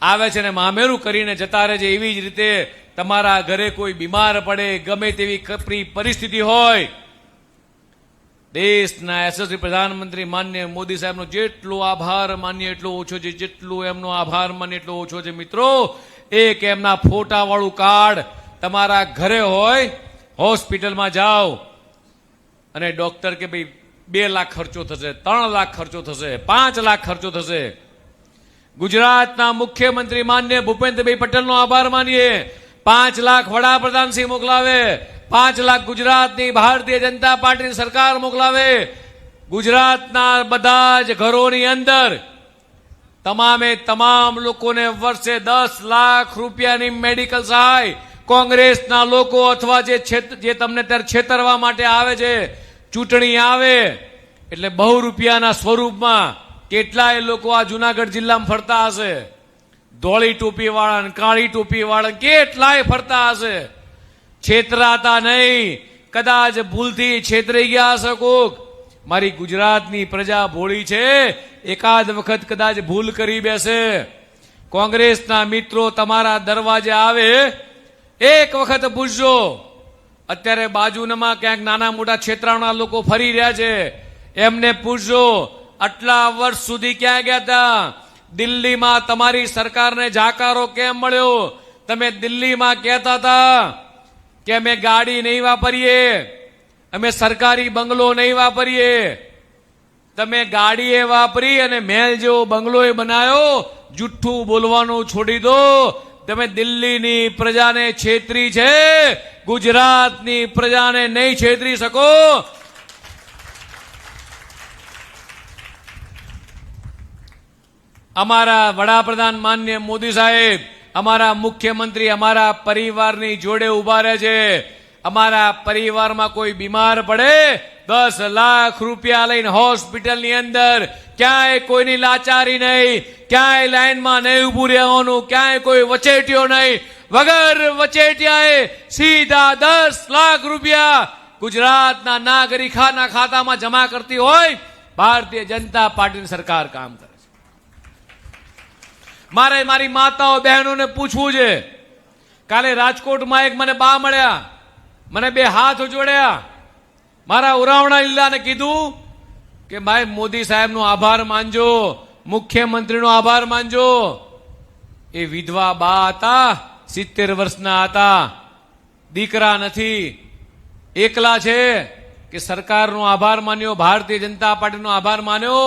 આવે છે ને મામેરું કરીને જતા રહે છે, એવી જ રીતે તમારા ઘરે કોઈ બીમાર પડે, ગમે તેવી કપરી પરિસ્થિતિ હોય, દેશના યશસ્વી પ્રધાનમંત્રી માન્ય મોદી સાહેબનો જેટલો આભાર માન્ય એટલો ઓછો છે, જેટલો એમનો આભાર માન્ય એટલો ઓછો છે. મિત્રો, એક એમના ફોટા વાળું કાર્ડ તમારા ઘરે હોય, હોસ્પિટલમાં જાઓ અને ડોક્ટર કે ભાઈ 2 લાખ ખર્ચો થશે, 3 લાખ ખર્ચો થશે, 5 લાખ ખર્ચો થશે. ગુજરાતના મુખ્યમંત્રી માન્ય ભૂપેન્દ્રભાઈ પટેલનો આભાર માનીએ. 5 લાખ વડાપ્રધાન શ્રી મોકલાવે, 5 લાખ ગુજરાતની ભારતીય જનતા પાર્ટીની સરકાર મોકલાવે. ગુજરાતના બધા જ ઘરોની અંદર તમામે તમામ લોકોને વર્ષે 10 લાખ રૂપિયાની મેડિકલ સહાય. કોંગ્રેસના લોકો અથવા જે તમને ત્યારે છેતરવા માટે આવે છે, ચૂંટણી આવે એટલે બહુ રૂપિયાના સ્વરૂપમાં કેટલાય લોકો આ જુનાગઢ જિલ્લામાં ફરતા હશે, ધોળી ટોપી વાળા, કાળી ટોપી વાળા કેટલાય ફરતા હશે. છેતરાતા નહીં, કદાચ ભૂલથી છેતરાઈ ગયા હશે કોક. મારી ગુજરાતની પ્રજા ભોળી છે, એકાદ વખત કદાચ ભૂલ કરી બેસે. કોંગ્રેસના મિત્રો તમારા દરવાજે આવે, એક વખત પૂછજો. અત્યારે બાજુમાં ક્યાંક નાના મોટા છેતરાણા લોકો ફરી રહ્યા છે, એમને પૂછજો આટલા વર્ષ સુધી ક્યાં ગયા હતા? દિલ્હીમાં તમારી સરકારને જાકારો કેમ મળ્યો? તમે દિલ્હીમાં કહેતા હતા કે અમે ગાડી નહીં વાપરીએ, અમે સરકારી બંગલો નહીં વાપરીએ. તમે ગાડીએ વાપરી અને મહેલ જેવો બંગલો બનાવ્યો. જુઠ્ઠું બોલવાનું છોડી દો. તમે દિલ્હીની પ્રજાને છેતરી છે, ગુજરાતની પ્રજાને નહીં છેતરી શકો. અમારા વડાપ્રધાન માન્ય મોદી સાહેબ, અમારા મુખ્યમંત્રી અમારા પરિવારની જોડે ઉભા રહે છે. અમારા પરિવારમાં કોઈ બીમાર પડે, 10 લાખ રૂપિયા લઈને હોસ્પિટલની અંદર, ક્યાંય કોઈની લાચારી નહીં, ક્યાંય લાઈનમાં નહીં ઉભું રહેવાનું, ક્યાંય કોઈ વચેટિયો નહીં. વગર વચેટિયાએ સીધા 10 લાખ રૂપિયા ગુજરાતના નાગરિકોના ખાતામાં જમા કરતી હોય ભારતીય જનતા પાર્ટીની સરકાર કામ કરે છે. મારે મારી માતાઓ બહેનોને પૂછવું છે. કાલે રાજકોટમાં એક મને બા મળ્યા, મને 2 હાથ જોડ્યા, મારા ઉરાવણા લીલાને કીધું કે ભાઈ મોદી સાહેબનો આભાર માનજો, મુખ્યમંત્રીનો આભાર માનજો. એ વિધવા બા હતા, 70 વર્ષના હતા, દીકરા નથી, એકલા છે. કે સરકારનો આભાર માન્યો, ભારતીય જનતા પાર્ટીનો આભાર માન્યો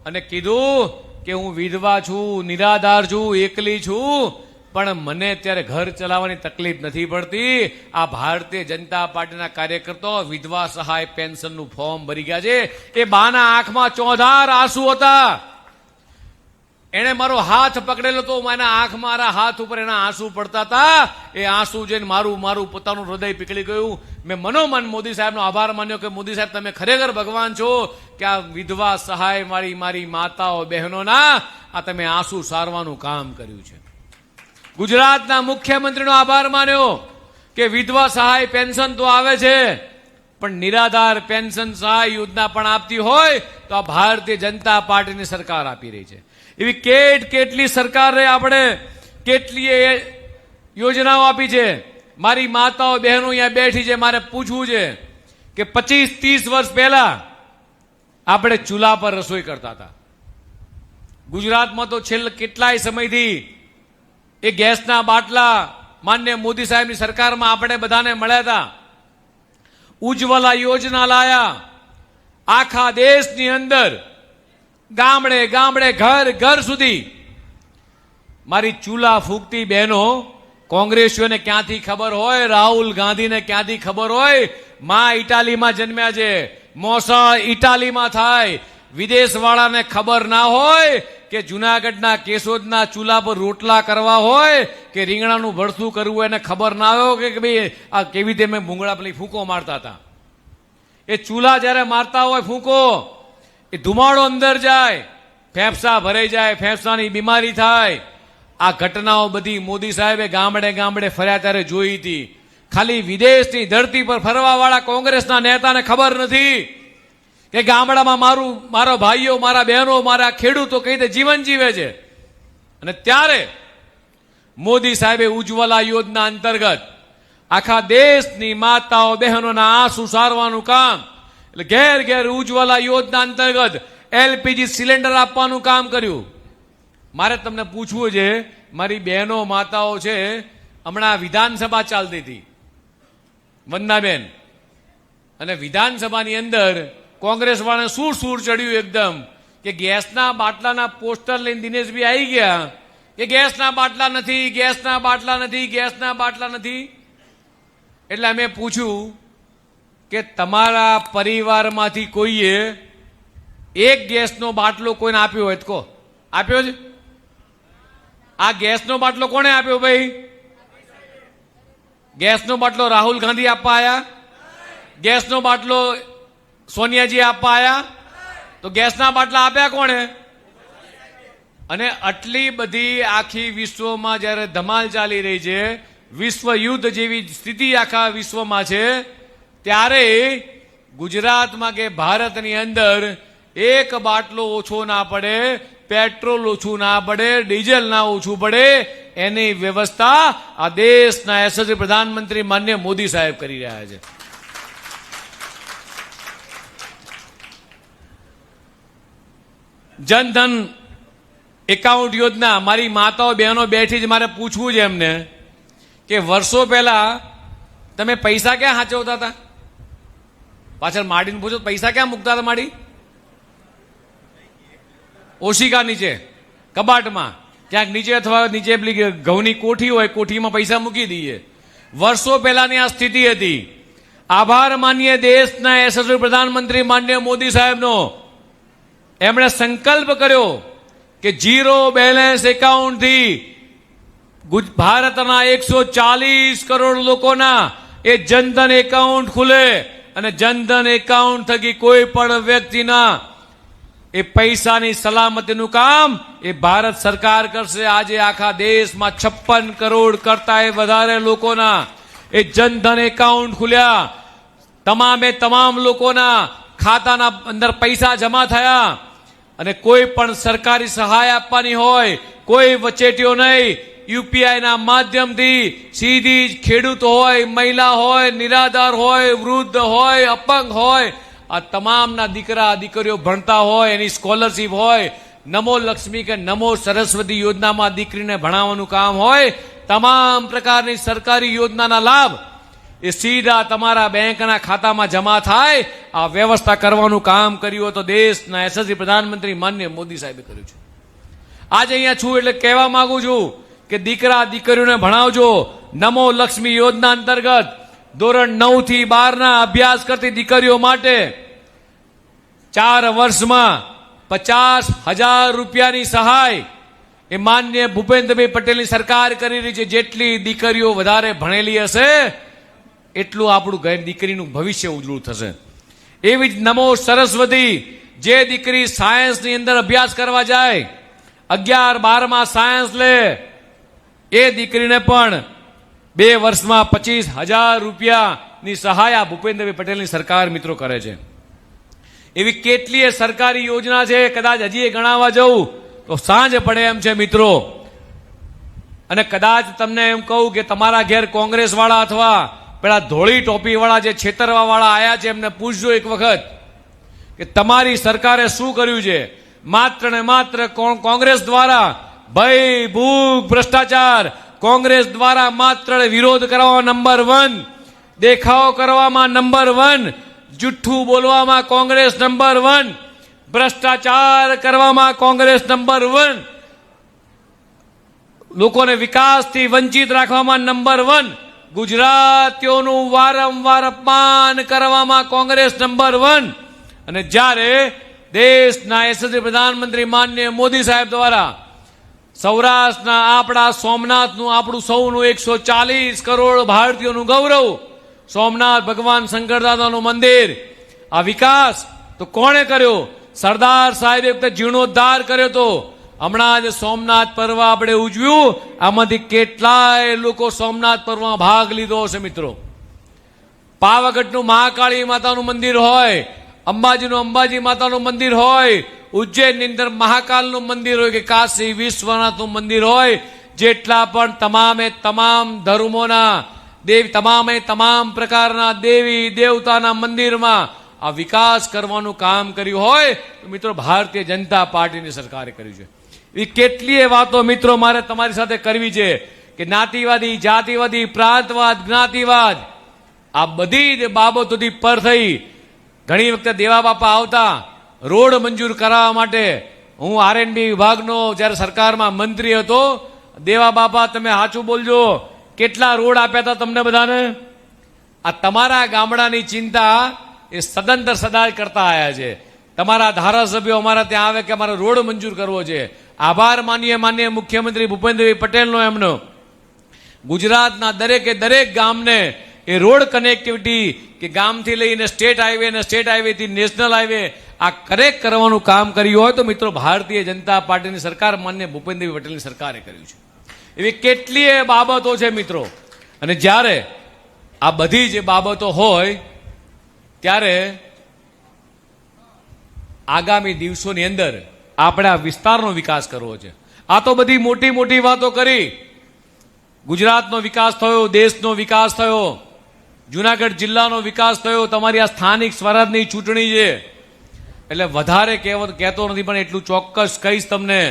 અને કીધું કે હું વિધવા છું, નિરાધાર છું, એકલી છું, પણ મને અત્યારે ઘર ચલાવવાની તકલીફ નથી પડતી. આ ભારતીય જનતા પાર્ટીના કાર્યકર્તાઓ વિધવા સહાય પેન્શનનું ફોર્મ ભરી ગયા છે. એ બાના આંખમાં ચોધાર આંસુ હતા. એને મારો હાથ પકડેલો તો મારા હાથ ઉપર એના આંસુ પડતા હતા. એ આંસુ જોઈને મારું પોતાનું હૃદય પીકળી ગયું. મેં મનોમન મોદી સાહેબનો આભાર માન્યો કે મોદી સાહેબ તમે ખરેખર ભગવાન છો કે આ વિધવા સહાય મારી માતાઓ બહેનોના આ તમે આંસુ સારવાનું કામ કર્યું છે. ગુજરાતના મુખ્યમંત્રીનો આભાર માન્યો કે વિધવા સહાય પેન્શન તો આવે છે, પણ નિરાધાર પેન્શન સહાય યોજના પણ આપતી હોય તો આ ભારતીય જનતા પાર્ટીની સરકાર આપી રહી છે. એવી કેટલી સરકારે આપણે કેટલી યોજનાઓ આપી છે. મારી માતાઓ બહેનો અહીંયા બેઠી છે, મારે પૂછવું છે કે 25-30 વર્ષ પહેલા આપણે ચૂલા પર રસોઈ કરતા હતા. ગુજરાતમાં તો છેલ્લા કેટલાય સમયથી એ ગેસના બાટલા માન્ય મોદી સાહેબની સરકારમાં આપણે બધાને મળ્યા હતા. ઉજ્જવલા યોજના લાયા. આખા દેશની અંદર ગામડે ગામડે ઘર ઘર સુધી મારી ચૂલા ફૂંકતી બહેનો કોંગ્રેસીઓને ક્યાંથી ખબર હોય, રાહુલ ગાંધીને ક્યાંથી ખબર હોય, માં ઇટાલીમાં જન્મ્યા છે, મોસા ઇટાલીમાં થાય, વિદેશવાળાને ખબર ના હોય કે જુનાગઢના કેશોદના ચૂલા પર રોટલા કરવા હોય કે રીંગણાનું ભરથું કરવું એને ખબર ના હોય કે ભાઈ આ કેવી રીતે મેં ભૂંગળા પેલી ફૂંકો મારતા હતા. એ ચૂલા જ્યારે મારતા હોય ફૂંકો, એ ધુમાડો અંદર જાય, ફેફસા ભરાઈ જાય, ફેફસાની બીમારી થાય. આ ઘટનાઓ બધી મોદી સાહેબે ગામડે ગામડે ફર્યા ત્યારે જોઈ હતી. ખાલી વિદેશની ધરતી પર ફરવાવાળા કોંગ્રેસના નેતાને ખબર નથી કે ગામડામાં મારો ભાઈઓ, મારા બહેનો, મારા ખેડૂતો કઈ રીતે જીવન જીવે છે. અને ત્યારે મોદી સાહેબે ઉજ્જવલા યોજના અંતર્ગત આખા દેશની માતાઓ બહેનોના આંસુ સારવાનું કામ, એટલે ઘેર ઘેર ઉજ્જવલા યોજના અંતર્ગત એલપીજી સિલિન્ડર આપવાનું કામ કર્યું. મારે તમને પૂછવું છે, મારી બહેનો માતાઓ છે, હમણાં વિધાનસભા ચાલતી હતી વંદનાબેન, અને વિધાનસભાની અંદર કોંગ્રેસ વાળાને સૂર ચડ્યું એકદમ કે ગેસના બાટલાના પોસ્ટર લઈને દિનેશભાઈ આવી ગયા કે ગેસના બાટલા નથી, ગેસના બાટલા નથી, ગેસના બાટલા નથી. એટલે અમે પૂછ્યું કે તમારા પરિવારમાંથી કોઈએ એક ગેસનો બાટલો કોઈને આપ્યો હોય તો કહો, આપ્યો છે? આ ગેસનો બાટલો કોણે આપ્યો ભાઈ? ગેસનો બાટલો રાહુલ ગાંધી આપવા આવ્યા? ગેસનો બાટલો સોનિયાજી આપવા આવ્યા? તો ગેસના બાટલા આપ્યા કોણે? અને આટલી બધી આખી વિશ્વમાં જ્યારે ધમાલ ચાલી રહી છે, વિશ્વ યુદ્ધ જેવી સ્થિતિ આખા વિશ્વમાં છે, ત્યારે ગુજરાતમાં કે ભારતની અંદર એક બાટલો ઓછો ના પડે, પેટ્રોલ ઓછું ના પડે, ડીઝલ ના ઓછું પડે, એની વ્યવસ્થા આ દેશના યશસ્વી પ્રધાનમંત્રી માન્ય મોદી સાહેબ કરી રહ્યા છે. જનધન એકાઉન્ટ યોજના, મારી માતાઓ બહેનો બેઠી જ, મારે પૂછવું છે એમને કે વર્ષો પહેલા તમે પૈસા ક્યાં સાચવતા હતા? પાછળ માડીને પૂછો, પૈસા ક્યાં મૂકતા હતા? માડી ઓશિકા નીચે, કબાટમાં ક્યાંક નીચે, અથવા નીચે પેલી ઘઉંની કોઠી હોય, કોઠીમાં પૈસા મૂકી દઈએ. વર્ષો પહેલાની આ સ્થિતિ હતી. આભાર માનીએ દેશના યશસ્વી પ્રધાનમંત્રી માન્ય મોદી સાહેબનો. એમણે સંકલ્પ કર્યો કે ઝીરો બેલેન્સ એકાઉન્ટથી ભારતના 140 કરોડ લોકોના એ જનધન એકાઉન્ટ ખુલે, અને જનધન એકાઉન્ટ થકી કોઈ પણ વ્યક્તિના એ પૈસાની સલામતીનું કામ એ ભારત સરકાર કરશે. આજે આખા દેશમાં 56 કરોડ કરતા વધારે લોકોના એ જનધન એકાઉન્ટ ખુલ્યા. તમામ લોકોના ખાતાના અંદર પૈસા જમા થયા, અને કોઈ પણ સરકારી સહાય આપવાની હોય, કોઈ વચેટીઓ નહીં, યુપીઆઈના માધ્યમથી સીધી જ ખેડૂત હોય, મહિલા હોય, નિરાધાર હોય, વૃદ્ધ હોય, અપંગ હોય, આ તમામના દીકરા દીકરીઓ ભણતા હોય, એની સ્કોલરશીપ હોય, નમો લક્ષ્મી કે નમો સરસ્વતી યોજનામાં દીકરીને ભણાવવાનું કામ હોય, તમામ પ્રકારની સરકારી યોજનાના લાભ એ સીધા તમારા બેંકના ખાતામાં જમા થાય. આ વ્યવસ્થા કરવાનું કામ કર્યું તો દેશના યશસ્વી પ્રધાનમંત્રી માન્ય મોદી સાહેબે કર્યું છે. આજે અહીંયા છું એટલે કહેવા માંગુ છું કે દીકરા દીકરીઓને ભણાવજો. નમો લક્ષ્મી યોજના અંતર્ગત ધોરણ 9 થી 12 અભ્યાસ કરતી દીકરીઓ માટે 4 વર્ષમાં 50,000 રૂપિયાની સહાય એ માન્ય ભૂપેન્દ્રભાઈ પટેલની સરકાર કરી રહી છે. જેટલી દીકરીઓ વધારે ભણેલી હશે એટલું આપણું દીકરીનું ભવિષ્ય ઉજળું થશે. એવી જ નમો સરસ્વતી, જે દીકરી સાયન્સની અંદર અભ્યાસ કરવા જાય, 11-12 સાયન્સ લે, એ દીકરીને પણ 2 વર્ષમાં 25,000 રૂપિયાની સહાય આ ભૂપેન્દ્રભાઈ પટેલની સરકાર મિત્રો કરે છે. એવી કેટલીય સરકારી યોજના છે, કદાચ હજી એ ગણાવવા જવું તો સાંજ પડે એમ છે મિત્રો. અને કદાચ તમને એમ કહું કે તમારા ઘેર કોંગ્રેસ વાળા અથવા પેલા ધોળી ટોપી વાળા જે છેતરવા વાળા આયા છે એમને પૂછજો એક વખત કે તમારી સરકારે શું કર્યું છે. માત્ર ને માત્ર કોંગ્રેસ દ્વારા ભય, ભૂખ, ભ્રષ્ટાચાર, કોંગ્રેસ દ્વારા માત્ર વિરોધ કરવામાં નંબર 1, દેખાવ કરવામાં નંબર 1, જુઠ્ઠું બોલવામાં કોંગ્રેસ નંબર 1, ભ્રષ્ટાચાર કરવામાં કોંગ્રેસ નંબર 1, લોકોને વિકાસથી વંચિત રાખવામાં નંબર 1, ગુજરાતીઓનું વારંવાર અપમાન કરવામાં કોંગ્રેસ નંબર 1. અને જ્યારે દેશના યશસ્વી પ્રધાનમંત્રી માનનીય મોદી સાહેબ દ્વારા સૌરાષ્ટ્રના આપણા સોમનાથનું, આપણું સૌનું 140 કરોડ ભારતીયોનું ગૌરવ, સોમનાથ ભગવાન શંકરદાદાનું મંદિર, આ વિકાસ તો કોણે કર્યો? સરદાર સાહેબે વખતે જીર્ણોદ્ધાર કર્યો તો. હમણાં જ સોમનાથ પર્વ આપણે ઉજવ્યું, આમાંથી કેટલાય લોકો સોમનાથ પર્વમાં ભાગ લીધો હશે મિત્રો. પાવાગઢનું મહાકાળી માતાનું મંદિર હોય, અંબાજીનું અંબાજી માતાનું મંદિર હોય, ઉજ્જૈનની અંદર મહાકાલનું મંદિર હોય કે કાશી વિશ્વનાથનું મંદિર હોય, જેટલા પણ તમામે તમામ ધર્મોના તમામ પ્રકારના દેવી દેવતાના મંદિરમાં આ વિકાસ કરવાનું કામ કર્યું હોય તો મિત્રો ભારતીય જનતા પાર્ટીની સરકારે કર્યું છે. એ કેટલીય વાતો મિત્રો મારે તમારી સાથે કરવી છે કે જ્ઞાતિવાદી, જાતિવાદી, પ્રાંતવાદ, જ્ઞાતિવાદ, આ બધી જ બાબતોથી પર થઈ ઘણી વખતે દેવા બાપા આવતા રોડ મંજૂર કરાવવા માટે. હું R&B વિભાગનો જ્યારે સરકારમાં મંત્રી હતો, દેવા બાપા તમે સાચું બોલજો, કેટલા રોડ આપ્યા હતા તમને બધાને? આ તમારા ગામડાની ચિંતા એ સદંતર સદા કરતા આવ્યા છે. તમારા ધારાસભ્યો અમારા ત્યાં આવે કે અમારે રોડ મંજૂર કરવો છે. આભાર માનીએ મુખ્યમંત્રી ભૂપેન્દ્રભાઈ પટેલનો એમનો. ગુજરાતના દરેક ગામને એ રોડ કનેક્ટિવિટી કે ગામથી લઈને સ્ટેટ હાઈવે અને સ્ટેટ હાઈવેથી નેશનલ હાઈવે આ કરેક્ટ કરવાનું કામ કર્યું હોય તો મિત્રો ભારતીય જનતા પાર્ટીની સરકાર માન્ય ભૂપેન્દ્રભાઈ પટેલની સરકારે કર્યું છે. એવી કેટલીય બાબતો છે મિત્રો. અને જ્યારે આ બધી જે બાબતો હોય ત્યારે આગામી દિવસોની અંદર આપણે આ વિસ્તારનો વિકાસ કરવો છે. આ તો બધી મોટી મોટી વાતો કરી. ગુજરાતનો વિકાસ થયો, દેશનો વિકાસ થયો, જુનાગઢ જિલ્લાનો વિકાસ થયો, તમારી આ સ્થાનિક સ્વરાજની ચૂંટણી છે એટલે વધારે કહેતો નથી, પણ એટલું ચોક્કસ કહીશ તમને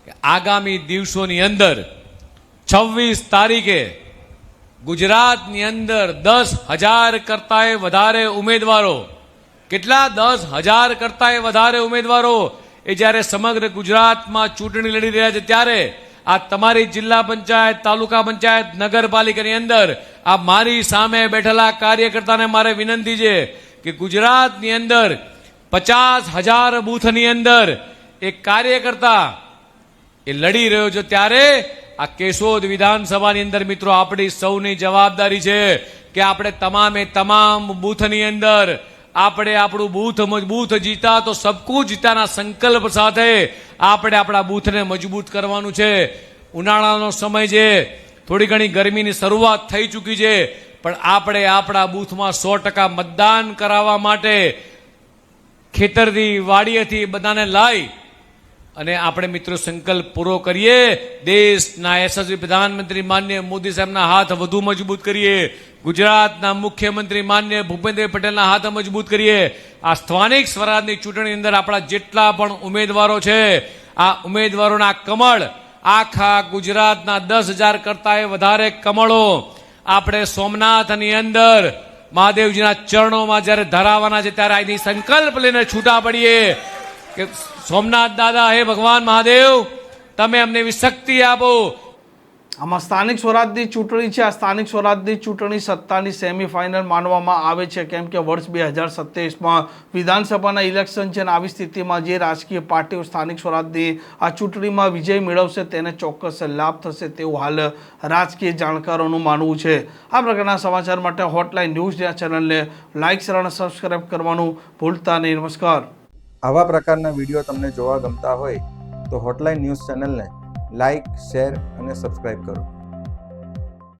કે આગામી દિવસોની અંદર 26 તારીખે ગુજરાતની અંદર 10,000 કરતાંય વધારે ઉમેદવારો, કેટલા 10,000 કરતાંય વધારે ઉમેદવારો એ જ્યારે સમગ્ર ગુજરાતમાં ચૂંટણી લડી રહ્યા છે ત્યારે આ તમારી જિલ્લા પંચાયત, તાલુકા પંચાયત, નગરપાલિકાની અંદર આ મારી સામે બેઠેલા કાર્યકર્તાને મારે વિનંતી છે કે ગુજરાતની અંદર 50,000 બૂથની અંદર એક કાર્યકર્તા એ લડી રહ્યો છે ત્યારે આ કેશોદ વિધાનસભાની અંદર મિત્રો આપણી સૌની જવાબદારી છે કે આપણે તમામે તમામ બૂથની અંદર આપણે આપણું બૂથ મજબૂત જીતા તો સબકું જીતાના સંકલ્પ સાથે આપણે આપણા બૂથને મજબૂત કરવાનું છે. ઉનાળાનો સમય છે, થોડી ઘણી ગરમીની શરૂઆત થઈ ચૂકી છે, પણ આપણે આપણા બૂથમાં 100% મતદાન કરાવવા માટે ખેતરથી વાડીએથી બધાને લાવી અને આપણે મિત્રો સંકલ્પ પૂરો કરીએ. દેશના યશસ્વી પ્રધાનમંત્રી માનનીય મોદી સાહેબના હાથ વધુ મજબૂત કરીએ. ગુજરાતના મુખ્યમંત્રી માનનીય ભૂપેન્દ્ર પટેલના હાથ મજબૂત કરીએ. આ સ્થાનિક સ્વરાજની ચૂંટણી અંદર આપણા જેટલા પણ ઉમેદવારો છે આ ઉમેદવારોના કમળ આખા ગુજરાતના 10,000 કરતાંય વધારે કમળો આપણે સોમનાથની અંદર મહાદેવજીના ચરણોમાં જ્યારે ધરાવવાના છે ત્યારે અહીંથી સંકલ્પ લઈને છૂટા પડીએ કે સોમનાથ દાદા, હે ભગવાન મહાદેવ, તમે અમને એવી શક્તિ આપો. આમાં સ્થાનિક સ્વરાજની ચૂંટણી છે. આ સ્થાનિક સ્વરાજની ચૂંટણી સત્તાની સેમીફાઇનલ માનવામાં આવે છે, કેમ કે વર્ષ 2027માં વિધાનસભાના ઇલેક્શન છે અને આવી સ્થિતિમાં જે રાજકીય પાર્ટીઓ સ્થાનિક સ્વરાજની આ ચૂંટણીમાં વિજય મેળવશે તેને ચોક્કસ લાભ થશે તેવું હાલ રાજકીય જાણકારોનું માનવું છે. આ પ્રકારના સમાચાર માટે હોટલાઇન ન્યૂઝ ચેનલને લાઇક, શેર અને સબસ્ક્રાઇબ કરવાનું ભૂલતા નહીં. નમસ્કાર. આવા પ્રકારના વિડીયો તમને જોવા ગમતા હોય તો હોટલાઇન ન્યૂઝ ચેનલને લાઇક, શેર અને સબસ્ક્રાઇબ કરો.